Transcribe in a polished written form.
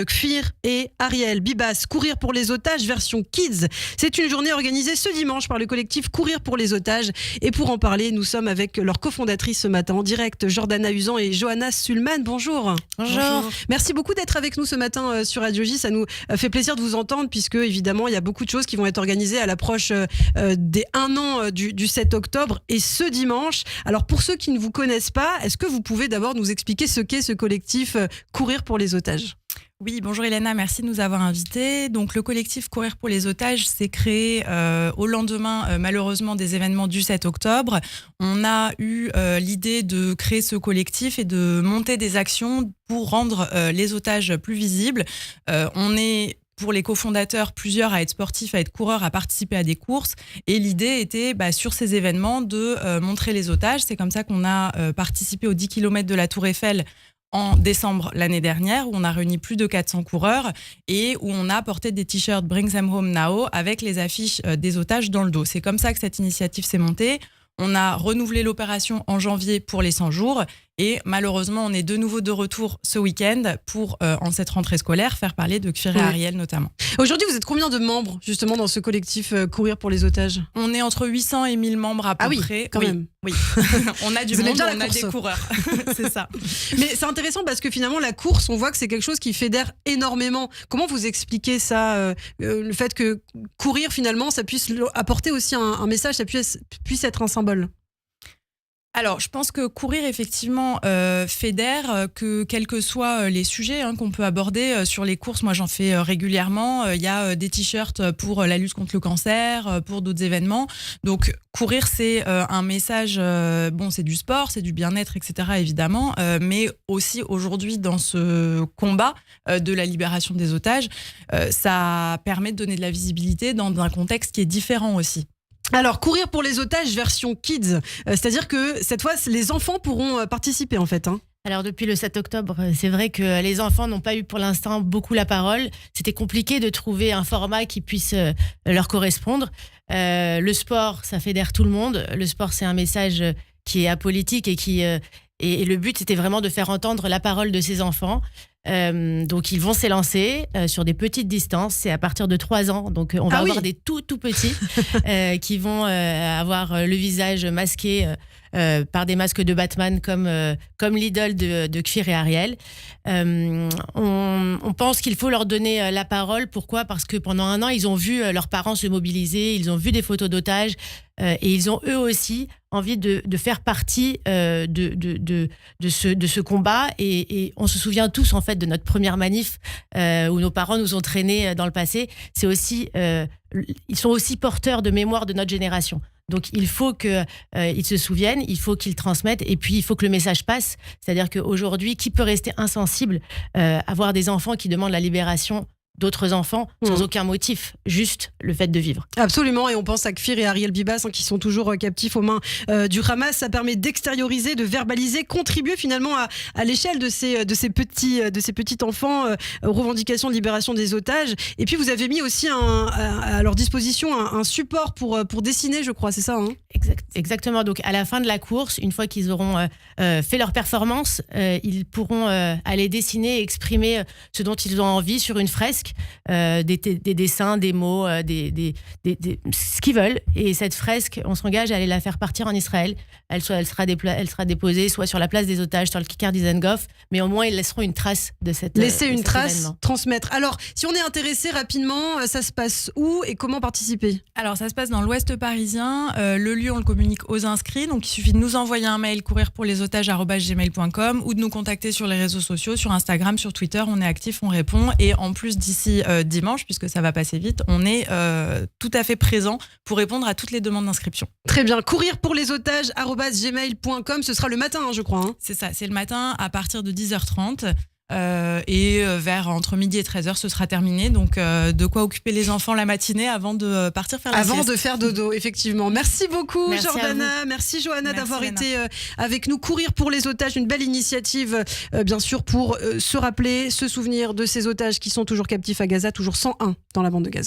Kfir et Ariel Bibas, Courir pour les otages version Kids. C'est une journée organisée ce dimanche par le collectif Courir pour les otages. Et pour en parler, nous sommes avec leur cofondatrice ce matin en direct, Jordana Usan et Johanna Sulman. Bonjour. Bonjour. Merci beaucoup d'être avec nous ce matin sur Radio J. Ça nous fait plaisir de vous entendre puisque évidemment il y a beaucoup de choses qui vont être organisées à l'approche des 1 an du 7 octobre et ce dimanche. Alors pour ceux qui ne vous connaissent pas, est-ce que vous pouvez d'abord nous expliquer ce qu'est ce collectif Courir pour les otages ? Oui, bonjour Elena, merci de nous avoir invités. Donc le collectif Courir pour les otages s'est créé au lendemain malheureusement des événements du 7 octobre. On a eu l'idée de créer ce collectif et de monter des actions pour rendre les otages plus visibles. On est pour les cofondateurs, plusieurs à être sportifs, à être coureurs, à participer à des courses. Et l'idée était sur ces événements de montrer les otages. C'est comme ça qu'on a participé aux 10 km de la Tour Eiffel en décembre l'année dernière, où on a réuni plus de 400 coureurs et où on a porté des t-shirts Bring Them Home Now avec les affiches des otages dans le dos. C'est comme ça que cette initiative s'est montée. On a renouvelé l'opération en janvier pour les 100 jours et malheureusement, on est de nouveau de retour ce week-end pour, en cette rentrée scolaire, faire parler de Kfir et Ariel notamment. Aujourd'hui, vous êtes combien de membres justement dans ce collectif Courir pour les otages ? On est entre 800 et 1000 membres à peu près. Quand même. Oui, on a du monde, on a des coureurs. C'est ça. Mais c'est intéressant parce que finalement, la course, on voit que c'est quelque chose qui fédère énormément. Comment vous expliquez ça, le fait que courir finalement, ça puisse apporter aussi un message, ça puisse être un symbole ? Alors, je pense que courir, effectivement, fédère, que quels que soient les sujets qu'on peut aborder sur les courses, moi j'en fais régulièrement, il y a des t-shirts pour la lutte contre le cancer, pour d'autres événements. Donc, courir, c'est un message, c'est du sport, c'est du bien-être, etc., évidemment, mais aussi aujourd'hui, dans ce combat de la libération des otages, ça permet de donner de la visibilité dans un contexte qui est différent aussi. Alors, Courir pour les otages version Kids, c'est-à-dire que cette fois, les enfants pourront participer en fait. Alors depuis le 7 octobre, c'est vrai que les enfants n'ont pas eu pour l'instant beaucoup la parole. C'était compliqué de trouver un format qui puisse leur correspondre. Le sport, ça fédère tout le monde. Le sport, c'est un message qui est apolitique et le but, c'était vraiment de faire entendre la parole de ces enfants. Donc ils vont s'élancer sur des petites distances, c'est à partir de 3 ans, donc on va avoir des tout petits qui vont avoir le visage masqué par des masques de Batman comme l'idole de Kfir et Ariel. On pense qu'il faut leur donner la parole. Pourquoi ? Parce que pendant 1 an, ils ont vu leurs parents se mobiliser, ils ont vu des photos d'otages et ils ont eux aussi envie de faire partie de ce combat et on se souvient tous en fait de notre première manif où nos parents nous ont traînés dans le passé. C'est aussi ils sont aussi porteurs de mémoire de notre génération. Donc il faut qu'ils se souviennent, il faut qu'ils transmettent et puis il faut que le message passe. C'est-à-dire qu'aujourd'hui, qui peut rester insensible à voir des enfants qui demandent la libération d'autres enfants sans aucun motif, juste le fait de vivre. Absolument, et on pense à Kfir et Ariel Bibas qui sont toujours captifs aux mains du Hamas. Ça permet d'extérioriser, de verbaliser, contribuer finalement à l'échelle de ces petits enfants aux revendications de libération des otages. Et puis vous avez mis aussi à leur disposition un support pour dessiner, je crois, c'est ça Exactement, donc à la fin de la course, une fois qu'ils auront fait leur performance, ils pourront aller dessiner et exprimer ce dont ils ont envie sur une fresque. Des dessins, des mots, ce qu'ils veulent. Et cette fresque, on s'engage à aller la faire partir en Israël. Elle sera déposée soit sur la place des otages, sur le Kikar Dizengoff, mais au moins ils laisseront une trace de cette laisser une trace, événement. Transmettre. Alors, si on est intéressé rapidement, ça se passe où et comment participer ? Alors, ça se passe dans l'Ouest parisien. Le lieu, on le communique aux inscrits. Donc, il suffit de nous envoyer un mail courirpourlesotages@gmail.com ou de nous contacter sur les réseaux sociaux, sur Instagram, sur Twitter. On est actifs, on répond. Et en plus, d'ici dimanche, puisque ça va passer vite, on est tout à fait présent pour répondre à toutes les demandes d'inscription. Très bien. courirpourlesotages@gmail.com, ce sera le matin, je crois. C'est ça, c'est le matin à partir de 10h30. Et vers entre midi et 13h, ce sera terminé. Donc, de quoi occuper les enfants la matinée avant de partir faire la sieste. Avant de faire dodo, effectivement. Merci beaucoup, merci Jordana. Merci, Johanna, d'avoir été avec nous. Courir pour les otages, une belle initiative, bien sûr, pour se rappeler, se souvenir de ces otages qui sont toujours captifs à Gaza, toujours 101 dans la bande de Gaza.